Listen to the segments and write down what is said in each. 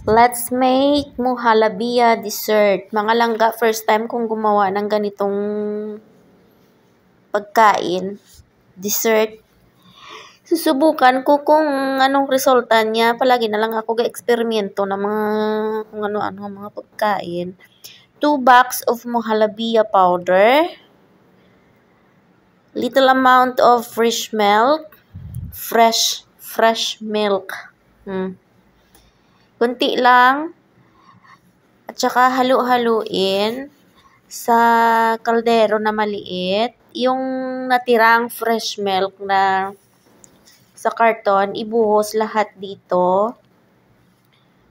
Let's make muhalabia dessert. Mga langga, first time kong gumawa ng ganitong pagkain, dessert. Susubukan ko kung anong resulta niya. Palagi na lang ako ga-eksperimento ng mga kung ano-ano mga pagkain. 2 bags of muhalabia powder. Little amount of fresh milk. Fresh milk. Kunti lang. At saka halu-haluin sa kaldero na maliit. Yung natirang fresh milk na sa karton, ibuhos lahat dito.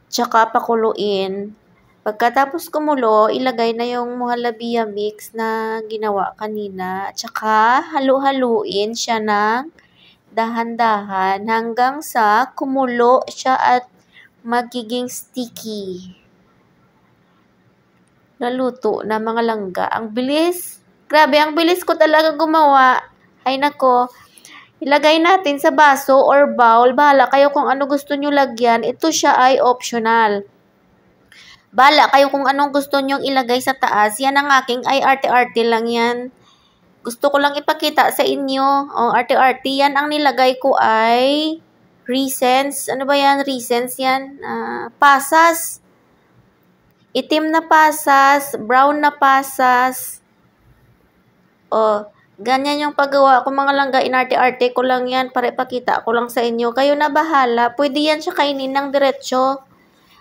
Tsaka pakuluin. Pagkatapos kumulo, ilagay na yung muhalabia mix na ginawa kanina. At saka halu-haluin siya ng dahan-dahan hanggang sa kumulo siya at magiging sticky. Naluto na mga langga. Ang bilis. Grabe, ang bilis ko talaga gumawa. Ay nako. Ilagay natin sa baso or bowl. Bahala kayo kung ano gusto nyo lagyan. Ito siya ay optional. Bahala kayo kung anong gusto nyong ilagay sa taas. Yan ang aking ay arte-arte lang yan. Gusto ko lang ipakita sa inyo. O, arte-arte. Yan ang nilagay ko ay raisins. Ano ba yan? Raisins yan. Pasas. Itim na pasas. Brown na pasas. O, ganyan yung paggawa ko mga langga. Inarte-arte ko lang yan para ipakita ko lang sa inyo. Kayo na bahala. Pwede yan siya kainin ng diretsyo.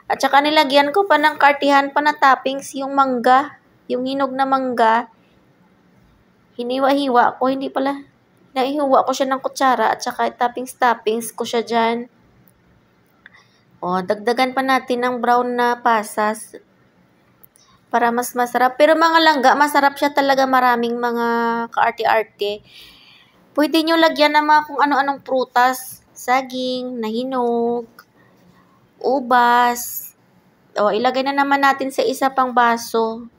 At saka nilagyan ko pa ng kartihan pa na toppings yung mangga. Yung hinog na mangga. Hiniwa-hiwa ko. Hindi pala. Naihiwa ko siya ng kutsara. At saka toppings ko siya dyan. O, dagdagan pa natin ng brown na pasas. Para mas masarap. Pero mga langga, masarap siya talaga, maraming mga kaarte-arte. Pwede nyo lagyan ng mga kung ano-anong prutas. Saging, nahinog, ubas. O, ilagay na naman natin sa isa pang baso.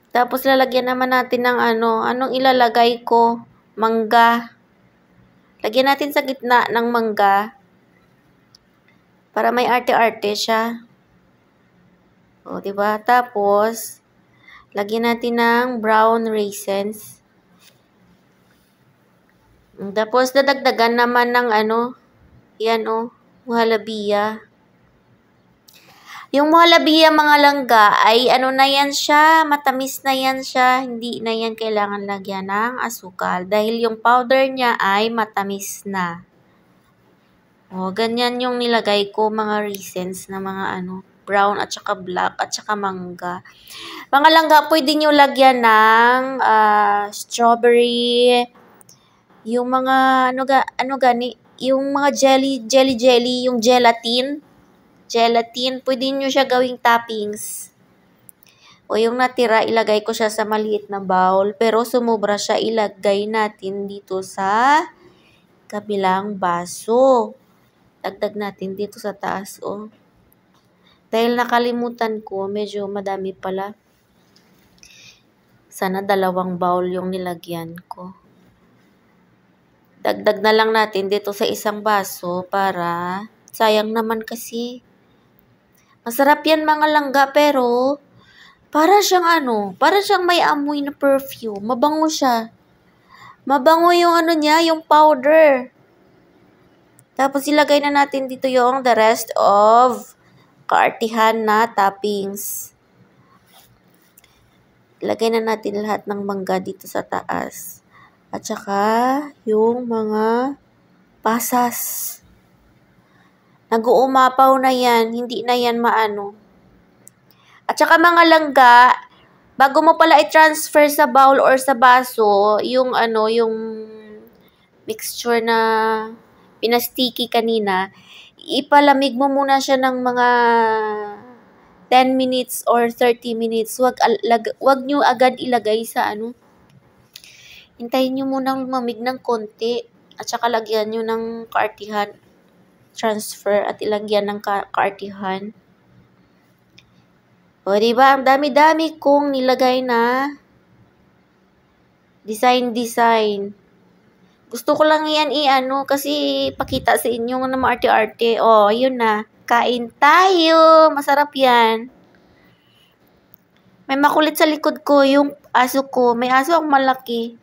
Tapos lalagyan naman natin ng anong ilalagay ko? Mangga. Lagyan natin sa gitna ng mangga. Para may arte-arte siya. O, diba? Tapos, lagyan natin ng brown raisins. Tapos, dadagdagan naman ng yan muhalabia. Yung muhalabia mga langga ay na yan siya, matamis na yan siya. Hindi na yan kailangan lagyan ng asukal. Dahil yung powder niya ay matamis na. O, ganyan yung nilagay ko mga raisins na mga brown at saka black at saka mangga. Mga langga, pwede nyo lagyan ng strawberry, yung mga yung mga jelly, yung gelatin, pwede nyo siya gawing toppings. O yung natira, ilagay ko siya sa maliit na bowl, pero sumobra siya, ilagay natin dito sa kabilang baso. Dagdag natin dito sa taas, Dahil nakalimutan ko, medyo madami pala. Sana 2 bowl yung nilagyan ko. Dagdag na lang natin dito sa isang baso para sayang naman kasi. Masarap yan mga langga pero para siyang para siyang may amoy na perfume. Mabango siya. Mabango yung niya, yung powder. Tapos ilagay na natin dito yung the rest of kaartihan na toppings. Ilagay na natin lahat ng mangga dito sa taas. At saka yung mga pasas. Nag-uumapaw na yan. Hindi na yan At saka mga langga, bago mo pala i-transfer sa bowl or sa baso, yung yung mixture na pinasticky kanina, ipalamig mo muna siya ng mga 10 minutes or 30 minutes. Wag nyo agad ilagay sa Hintayin nyo munang lumamig ng konti. At saka lagyan nyo ng kaartihan. Transfer at ilagyan ng kaartihan. O, diba? Ang dami-dami kong nilagay na design. Gusto ko lang yan kasi pakita sa inyo na maarte-arte. O, yun na. Kain tayo. Masarap yan. May makulit sa likod ko yung aso ko. May aso akong malaki.